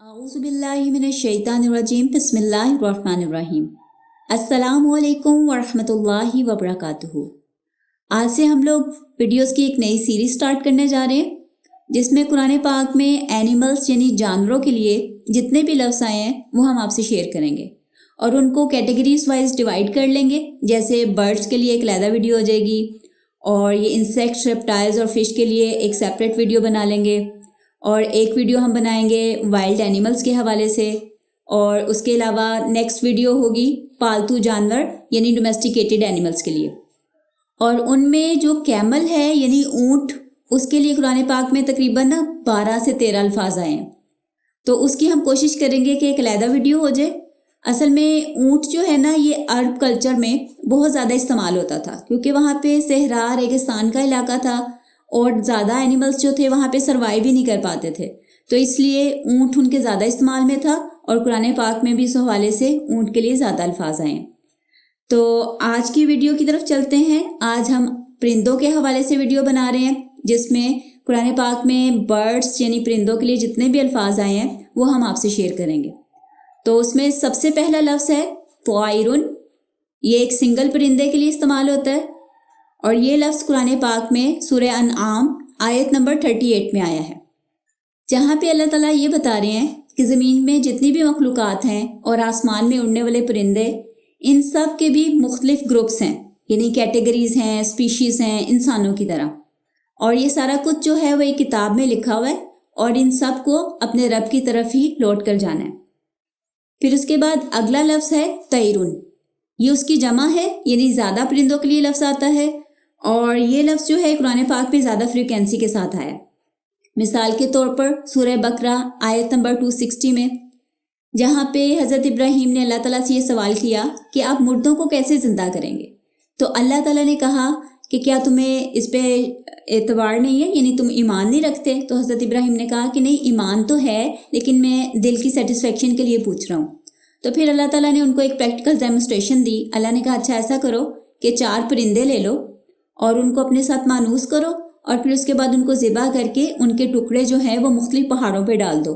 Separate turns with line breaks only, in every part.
औज़ुबिल्लाहि मिनश्शैतानिर्रजीम बिस्मिल्लाहिर्रहमानिर्रहीम। अस्सलामु अलैकुम वरहमतुल्लाहि वबरकातुहू। आज से हम लोग वीडियोस की एक नई सीरीज स्टार्ट करने जा रहे हैं जिसमें कुरान पाक में एनिमल्स यानी जानवरों के लिए जितने भी लफ्ज़ आए हैं वो हम आपसे शेयर करेंगे और उनको कैटेगरीज वाइज डिवाइड कर लेंगे। जैसे बर्ड्स के लिए एक अलहदा वीडियो हो जाएगी और ये इंसेक्ट्स, रेप्टाइल्स और फिश के लिए एक सेपरेट वीडियो बना लेंगे और एक वीडियो हम बनाएंगे वाइल्ड एनिमल्स के हवाले से और उसके अलावा नेक्स्ट वीडियो होगी पालतू जानवर यानी डोमेस्टिकेटेड एनिमल्स के लिए। और उनमें जो कैमल है यानी ऊँट, उसके लिए कुरान पाक में तकरीबन 12 से 13 अल्फाज आए हैं, तो उसकी हम कोशिश करेंगे कि एक अलहदा वीडियो हो जाए। असल में ऊँट जो है ना, ये अरब कल्चर में बहुत ज़्यादा इस्तेमाल होता था क्योंकि वहाँ पे सहरा रेगिस्तान का इलाका था और ज़्यादा एनिमल्स जो थे वहाँ पे सरवाइव ही नहीं कर पाते थे, तो इसलिए ऊँट उनके ज़्यादा इस्तेमाल में था और कुरान पाक में भी इस हवाले से ऊँट के लिए ज़्यादा अल्फाज आए हैं। तो आज की वीडियो की तरफ चलते हैं। आज हम परिंदों के हवाले से वीडियो बना रहे हैं जिसमें कुरान पाक में बर्ड्स यानी परिंदों के लिए जितने भी अल्फाज आए हैं वो हम आपसे शेयर करेंगे। तो उसमें सबसे पहला लफ्ज़ है तवाइरुन। ये एक सिंगल परिंदे के लिए इस्तेमाल होता है और ये लफ्ज़ कुरान पाक में सूरह अनआम आयत नंबर 38 में आया है, जहाँ पे अल्लाह ताला ये बता रहे हैं कि ज़मीन में जितनी भी मखलूक़ात हैं और आसमान में उड़ने वाले परिंदे, इन सब के भी मुख्तलिफ ग्रुप्स हैं यानी कैटेगरीज़ हैं, स्पीशीज़ हैं इंसानों की तरह। और ये सारा कुछ जो है वो एक किताब में लिखा हुआ है और इन सब को अपने रब की तरफ ही लौट कर जाना है। फिर उसके बाद अगला लफ्ज़ है तैरुन। ये उसकी जमा है यानी ज़्यादा परिंदों के लिए लफ्ज़ आता है और ये लफ्ज़ जो है कुरान पाक में ज़्यादा फ्रीक्वेंसी के साथ आया है। मिसाल के तौर पर सूरह बकरा आयत नंबर 260 में, जहाँ पे हज़रत इब्राहीम ने अल्लाह ताला से ये सवाल किया कि आप मुर्दों को कैसे ज़िंदा करेंगे, तो अल्लाह ताला ने कहा कि क्या तुम्हें इस पे एतबार नहीं है यानी तुम ईमान नहीं रखते। तो हज़रत इब्राहीम ने कहा कि नहीं, ईमान तो है लेकिन मैं दिल की सेटिस्फेक्शन के लिए पूछ रहा हूँ। तो फिर अल्लाह ताला ने उनको एक प्रैक्टिकल डेमोस्ट्रेशन दी। अल्लाह ने कहा अच्छा ऐसा करो कि 4 परिंदे ले लो और उनको अपने साथ मानूस करो और फिर उसके बाद उनको ज़िबा करके उनके टुकड़े जो हैं वो मुख्तलिफ पहाड़ों पे डाल दो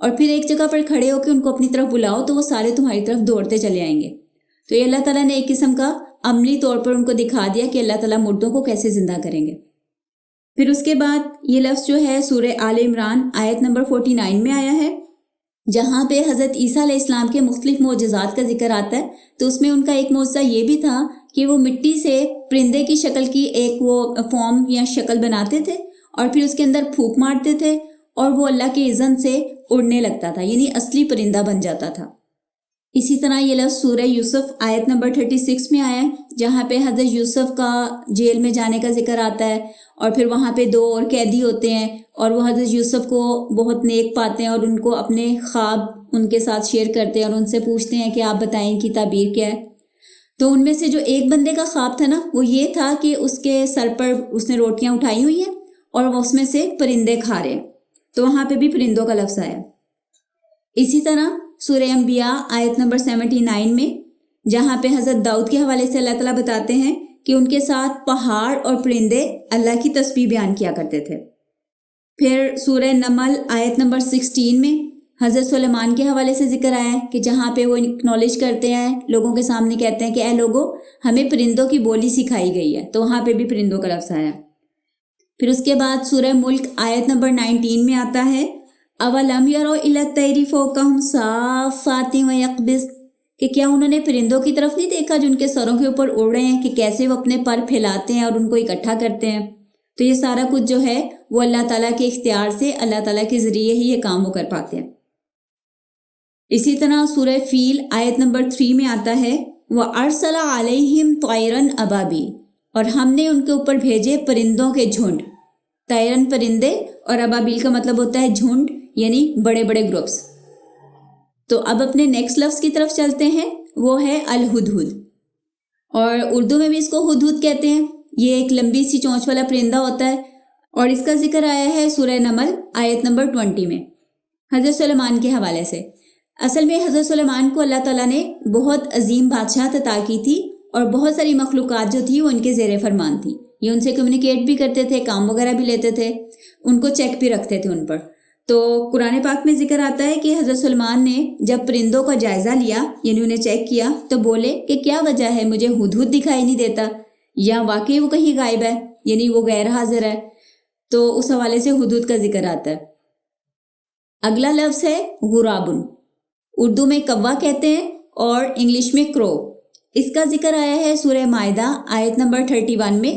और फिर एक जगह पर खड़े होकर उनको अपनी तरफ बुलाओ तो वो सारे तुम्हारी तरफ दौड़ते चले आएंगे। तो ये अल्लाह ताला ने एक किस्म का अमली तौर पर उनको दिखा दिया कि अल्लाह ताला मुर्दों को कैसे ज़िंदा करेंगे। फिर उसके बाद ये लफ्ज़ जो है सूरह आल इमरान आयत नंबर 49 में आया है, जहाँ पे हज़रत ईसा अलैहिस्सलाम के मुख्तलिफ मोजज़ात का जिक्र आता है। तो उसमें उनका एक मोजज़ा ये भी था कि वो मिट्टी से परिंदे की शक्ल की एक वो फॉर्म या शक्ल बनाते थे और फिर उसके अंदर फूंक मारते थे और वो अल्लाह के इज़्ज़न से उड़ने लगता था यानी असली परिंदा बन जाता था। इसी तरह ये लफ्ज़ सूरह यूसुफ आयत नंबर 36 में आया है, जहाँ पे हज़रत यूसुफ का जेल में जाने का जिक्र आता है और फिर वहाँ पे 2 और कैदी होते हैं और वो हज़रत यूसुफ को बहुत नेक पाते हैं और उनको अपने ख्वाब उनके साथ शेयर करते हैं और उनसे पूछते हैं कि आप बताएं इनकी ताबीर क्या है। तो उनमें से जो एक बंदे का ख्वाब था ना, वो ये था कि उसके सर पर उसने रोटियाँ उठाई हुई हैं और वो उसमें से परिंदे खा रहे हैं, तो वहाँ पे भी परिंदों का लफ्ज़ आया। इसी तरह सूरह अंबिया आयत नंबर 79 में, जहाँ पे हज़रत दाऊद के हवाले से अल्लाह ताला बताते हैं कि उनके साथ पहाड़ और परिंदे अल्लाह की तस्बीह बयान किया करते थे। फिर सूरह नमल आयत नंबर 16 में हज़रत सुलेमान के हवाले से जिक्र आया है कि जहाँ पे वो एक्नॉलेज करते हैं, लोगों के सामने कहते हैं कि ऐ लोगों, हमें परिंदों की बोली सिखाई गई है, तो वहाँ पे भी परिंदों का लफ्ज़ आया। फिर उसके बाद सूरह मुल्क आयत नंबर 19 में आता है अवलम यरो इला तैरी फौकहुम साफ़ातिन व यक़बिज़, कि क्या उन्होंने परिंदों की तरफ नहीं देखा जो उनके सरों के ऊपर उड़ रहे हैं कि कैसे वो अपने पर फैलाते हैं और उनको इकट्ठा करते हैं। तो ये सारा कुछ जो है वो अल्लाह ताला के इख्तियार से, अल्लाह ताला के ज़रिए ही ये काम वो कर पाते हैं। इसी तरह सूरह फील आयत नंबर 3 में आता है व अरसला अलैहिम तैरन अबाबील, और हमने उनके ऊपर भेजे परिंदों के झुंड। तैरन परिंदे और अबाबील का मतलब होता है झुंड यानी बड़े बड़े ग्रुप्स। तो अब अपने नेक्स्ट लफ्ज़ की तरफ चलते हैं, वो है अल हुदहुद और उर्दू में भी इसको हुदहुद कहते हैं। ये एक लंबी सी चोंच वाला परिंदा होता है और इसका जिक्र आया है सूरह नमल आयत नंबर 20 में हज़रत सुलेमान के हवाले से। असल में हज़रत सुलेमान को अल्लाह ताला ने बहुत अजीम बादशाह अता की थी और बहुत सारी मखलूक़ात जो थी वो इनके ज़ेरे फरमान थी। ये उनसे कम्युनिकेट भी करते थे, काम वगैरह भी लेते थे, उनको चेक भी रखते थे उन पर। تو قرآن پاک میں ذکر آتا ہے کہ حضرت سلیمان نے جب پرندوں کا جائزہ لیا یعنی انہیں چیک کیا تو بولے کہ کیا وجہ ہے مجھے ہدہد دکھائی نہیں دیتا، یا واقعی وہ کہیں غائب ہے یعنی وہ غیر حاضر ہے، تو اس حوالے سے ہدہد کا ذکر آتا ہے۔ اگلا لفظ ہے غرابن، اردو میں کوا کہتے ہیں اور انگلش میں کرو۔ اس کا ذکر آیا ہے سورہ مائدہ آیت نمبر 31 میں،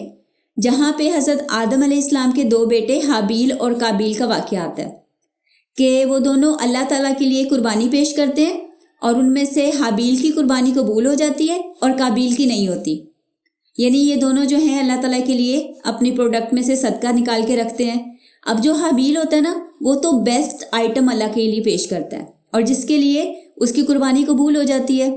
جہاں پہ حضرت آدم علیہ السلام کے 2 بیٹے حابیل اور قابیل کا واقعہ آتا ہے کہ وہ دونوں اللہ تعالیٰ کے لیے قربانی پیش کرتے ہیں، اور ان میں سے حابیل کی قربانی قبول ہو جاتی ہے اور قابیل کی نہیں ہوتی، یعنی یہ دونوں جو ہیں اللہ تعالیٰ کے لیے اپنی پروڈکٹ میں سے صدقہ نکال کے رکھتے ہیں۔ اب جو حابیل ہوتا ہے نا، وہ تو بیسٹ آئٹم اللہ کے لیے پیش کرتا ہے اور جس کے لیے اس کی قربانی قبول ہو جاتی ہے۔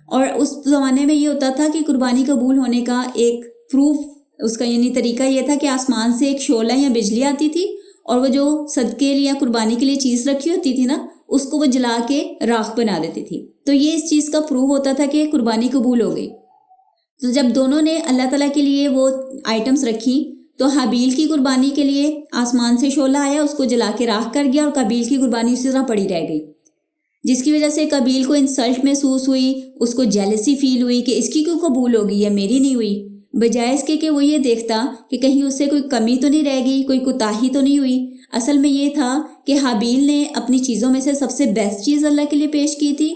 اور اس زمانے میں یہ ہوتا تھا کہ قربانی قبول ہونے کا ایک پروف اس کا یعنی طریقہ یہ تھا کہ آسمان سے ایک شعلہ یا بجلی آتی تھی، اور وہ جو صدقے یا قربانی کے لیے چیز رکھی ہوتی تھی نا، اس کو وہ جلا کے راکھ بنا دیتی تھی۔ تو یہ اس چیز کا پروف ہوتا تھا کہ قربانی قبول ہو گئی۔ تو جب دونوں نے اللہ تعالیٰ کے لیے وہ آئٹمس رکھی تو حابیل کی قربانی کے لیے آسمان سے شعلہ آیا، اس کو جلا کے راکھ کر گیا، اور قابیل کی قربانی اسی طرح پڑی رہ گئی، جس کی وجہ سے قابیل کو انسلٹ محسوس ہوئی، اس کو جیلسی فیل ہوئی کہ اس کی کیوں قبول ہوگی یا میری نہیں ہوئی، بجائے اس کے کہ وہ یہ دیکھتا کہ کہیں اس سے کوئی کمی تو نہیں رہ گئی، کوئی کوتاہی تو نہیں ہوئی۔ اصل میں یہ تھا کہ حابیل نے اپنی چیزوں میں سے سب سے بیسٹ چیز اللہ کے لیے پیش کی تھی،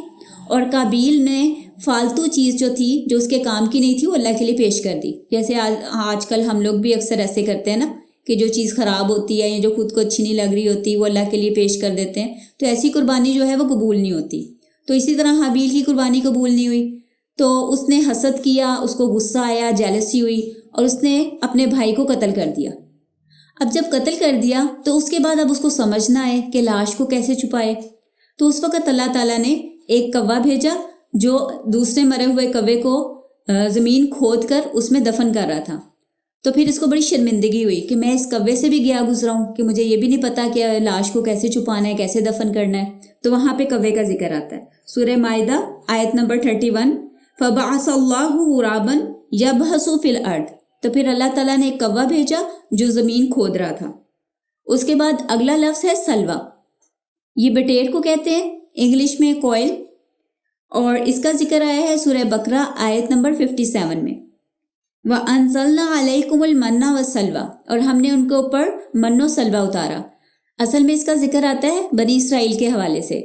اور قابیل نے فالتو چیز جو تھی جو اس کے کام کی نہیں تھی وہ اللہ کے لیے پیش کر دی۔ جیسے آج کل ہم لوگ بھی اکثر ایسے کرتے ہیں نا کہ جو چیز خراب ہوتی ہے یا جو خود کو اچھی نہیں لگ رہی ہوتی وہ اللہ کے لیے پیش کر دیتے ہیں، تو ایسی قربانی جو ہے وہ قبول نہیں ہوتی۔ تو اسی طرح حابیل کی قربانی قبول نہیں ہوئی، تو اس نے حسد کیا، اس کو غصہ آیا، جیلسی ہوئی، اور اس نے اپنے بھائی کو قتل کر دیا۔ اب جب قتل کر دیا تو اس کے بعد اب اس کو سمجھنا ہے کہ لاش کو کیسے چھپائے، تو اس وقت اللہ تعالیٰ نے ایک کوا بھیجا جو دوسرے مرے ہوئے کوے کو زمین کھود کر اس میں دفن کر رہا تھا۔ تو پھر اس کو بڑی شرمندگی ہوئی کہ میں اس کوے سے بھی گیا گزرا ہوں کہ مجھے یہ بھی نہیں پتا کہ لاش کو کیسے چھپانا ہے، کیسے دفن کرنا ہے۔ تو وہاں پہ کوے کا ذکر آتا ہے سورہ مائدہ آیت نمبر 31، فَبَعَثَ اللَّهُ غُرَابًا يَبْحَثُ فِي الْأَرْضِ۔ تو پھر اللہ تعالیٰ نے ایک کوا بھیجا جو زمین کھود رہا تھا۔ اس کے بعد اگلا لفظ ہے سلوا، یہ بٹیر کو کہتے ہیں، انگلش میں کوئل، اور اس کا ذکر آیا ہے سورہ بقرہ آیت نمبر 57 میں، وَأَنزَلْنَا عَلَيْكُمُ الْمَنَّ وَالسَّلْوَىٰ، اور ہم نے ان کے اوپر من و سلوہ اتارا۔ اصل میں اس کا ذکر آتا ہے بنی اسرائیل کے حوالے سے،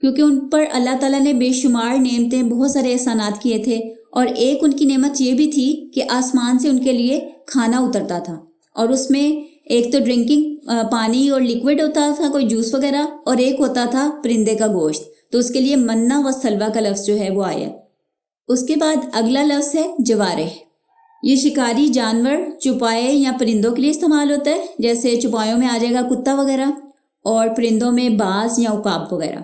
کیونکہ ان پر اللہ تعالیٰ نے بے شمار نعمتیں، بہت سارے احسانات کیے تھے، اور ایک ان کی نعمت یہ بھی تھی کہ آسمان سے ان کے لیے کھانا اترتا تھا، اور اس میں ایک تو ڈرنکنگ پانی اور لیکوڈ ہوتا تھا، کوئی جوس وغیرہ، اور ایک ہوتا تھا پرندے کا گوشت، تو اس کے لیے منہ و سلوہ کا لفظ جو ہے وہ آیا۔ اس کے بعد اگلا لفظ ہے جوارح، یہ شکاری جانور چوپائے یا پرندوں کے لیے استعمال ہوتا ہے، جیسے چوپایوں میں آ جائے گا کتا وغیرہ، اور پرندوں میں باز یا عقاب وغیرہ۔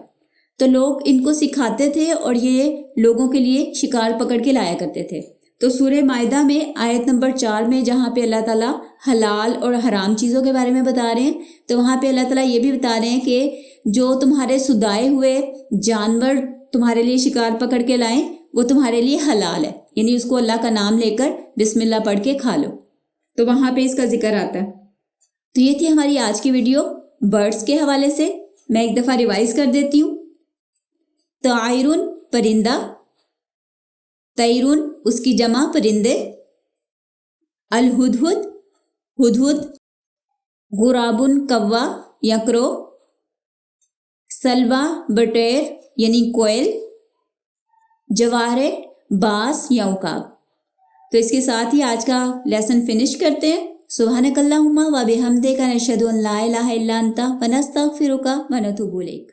تو لوگ ان کو سکھاتے تھے اور یہ لوگوں کے لیے شکار پکڑ کے لایا کرتے تھے۔ تو سورہ مائدہ میں آیت نمبر 4 میں جہاں پہ اللہ تعالیٰ حلال اور حرام چیزوں کے بارے میں بتا رہے ہیں، تو وہاں پہ اللہ تعالیٰ یہ بھی بتا رہے ہیں کہ جو تمہارے سدائے ہوئے جانور تمہارے لیے شکار پکڑ کے لائیں وہ تمہارے لیے حلال ہے، یعنی اس کو اللہ کا نام لے کر بسم اللہ پڑھ کے کھا لو۔ تو وہاں پہ اس کا ذکر آتا ہے۔ تو یہ تھی ہماری آج کی ویڈیو برڈز کے حوالے سے۔ میں ایک دفعہ ریوائز کر دیتی ہوں۔ طائرن پرندہ، طیرن اس کی جمع پرندے، الہدہد ہدہد، غرابن کوا یا کرو، سلوا بٹیر یعنی کوئل، جوارح باز یا عقاب۔ تو اس کے ساتھ ہی آج کا لیسن فنش کرتے ہیں۔ سبحانک اللہم و بحمدک نشہد ان لا الہ الا انت ونستغفرک ونتوب الیک۔